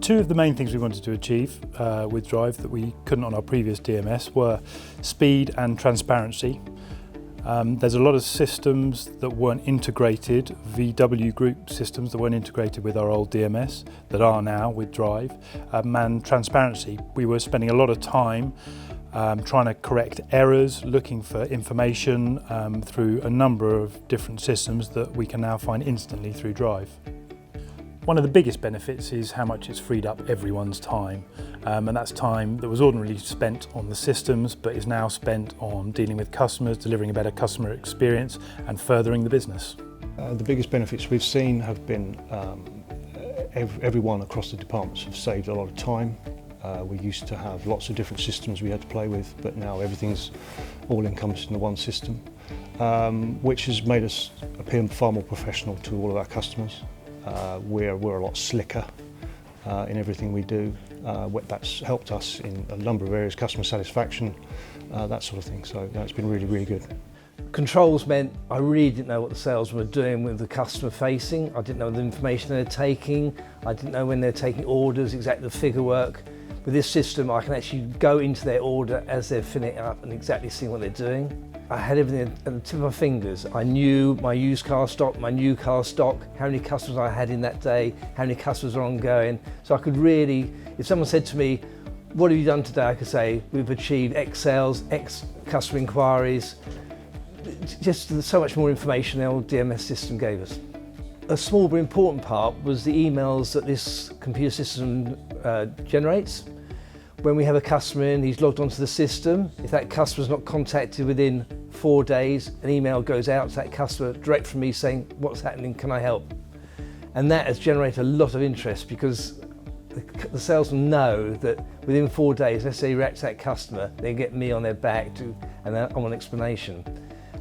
Two of the main things we wanted to achieve with Drive that we couldn't on our previous DMS were speed and transparency. There's a lot of systems that weren't integrated, VW group systems that weren't integrated with our old DMS that are now with Drive. And transparency, we were spending a lot of time trying to correct errors, looking for information through a number of different systems that we can now find instantly through Drive. One of the biggest benefits is how much it's freed up everyone's time, and that's time that was ordinarily spent on the systems but is now spent on dealing with customers, delivering a better customer experience and furthering the business. The biggest benefits we've seen have been everyone across the departments have saved a lot of time. We used to have lots of different systems we had to play with, but now everything's all encompassed in the one system, which has made us appear far more professional to all of our customers. We're a lot slicker in everything we do. That's helped us in a number of areas, customer satisfaction, that sort of thing. So it's been really, really good. Controls meant I really didn't know what the salesmen were doing with the customer facing. I didn't know the information they were taking. I didn't know when they were taking orders, exactly the figure work. With this system, I can actually go into their order as they're filling it up and exactly see what they're doing. I had everything at the tip of my fingers. I knew my used car stock, my new car stock, how many customers I had in that day, how many customers are ongoing. So I could really, if someone said to me, what have you done today? I could say, we've achieved X sales, X customer inquiries. Just so much more information the old DMS system gave us. A small but important part was the emails that this computer system generates. When we have a customer in, he's logged onto the system. If that customer's not contacted within 4 days, an email goes out to that customer direct from me saying, what's happening, can I help? And that has generated a lot of interest because the salesmen know that within 4 days, let's say you react to that customer, they get me on their back and I want an explanation.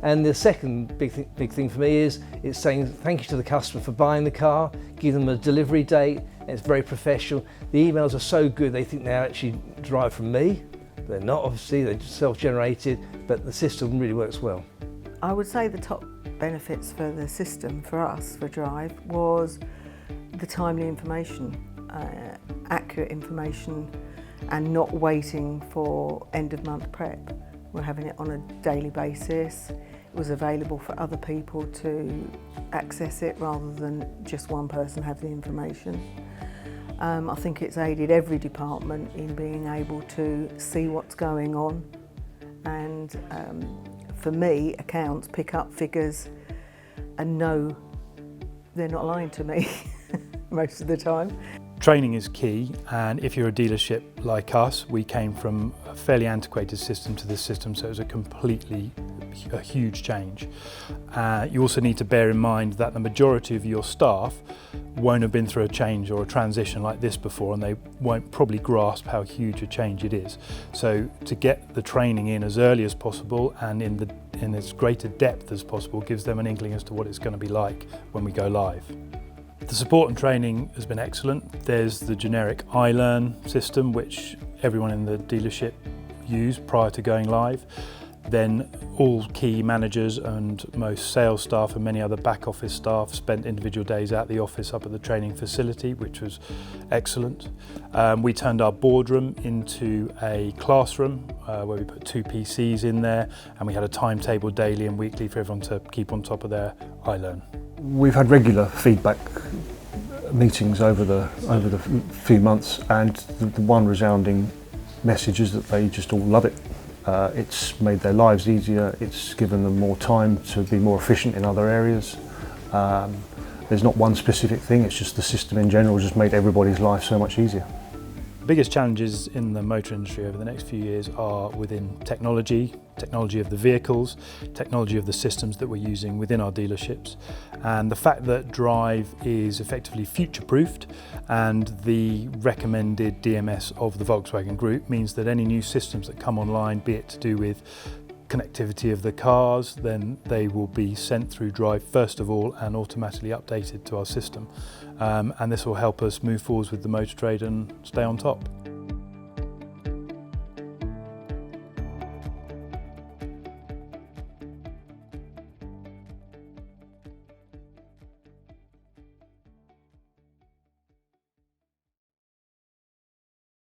And the second big thing for me is it's saying thank you to the customer for buying the car, give them a delivery date, and it's very professional. The emails are so good they think they're actually derived from me. They're not, obviously, they're self-generated, but the system really works well. I would say the top benefits for the system, for us, for Drive, was the timely information, accurate information, and not waiting for end-of-month prep. We're having it on a daily basis. It was available for other people to access it rather than just one person have the information. I think it's aided every department in being able to see what's going on, and for me, accounts pick up figures and know they're not lying to me most of the time. Training is key, and if you're a dealership like us, we came from a fairly antiquated system to this system, so it was a huge change. You also need to bear in mind that the majority of your staff won't have been through a change or a transition like this before, and they won't probably grasp how huge a change it is. So to get the training in as early as possible and in as greater depth as possible gives them an inkling as to what it's going to be like when we go live. The support and training has been excellent. There's the generic iLearn system, which everyone in the dealership used prior to going live. Then all key managers and most sales staff and many other back office staff spent individual days at the office up at the training facility, which was excellent. We turned our boardroom into a classroom where we put 2 PCs in there, and we had a timetable daily and weekly for everyone to keep on top of their iLearn. We've had regular feedback meetings over the few months, and the one resounding message is that they just all love it. It's made their lives easier, it's given them more time to be more efficient in other areas. There's not one specific thing, it's just the system in general just made everybody's life so much easier. The biggest challenges in the motor industry over the next few years are within technology of the vehicles, technology of the systems that we're using within our dealerships, and the fact that Drive is effectively future-proofed and the recommended DMS of the Volkswagen Group means that any new systems that come online, be it to do with connectivity of the cars, then they will be sent through Drive first of all and automatically updated to our system. And this will help us move forwards with the motor trade and stay on top.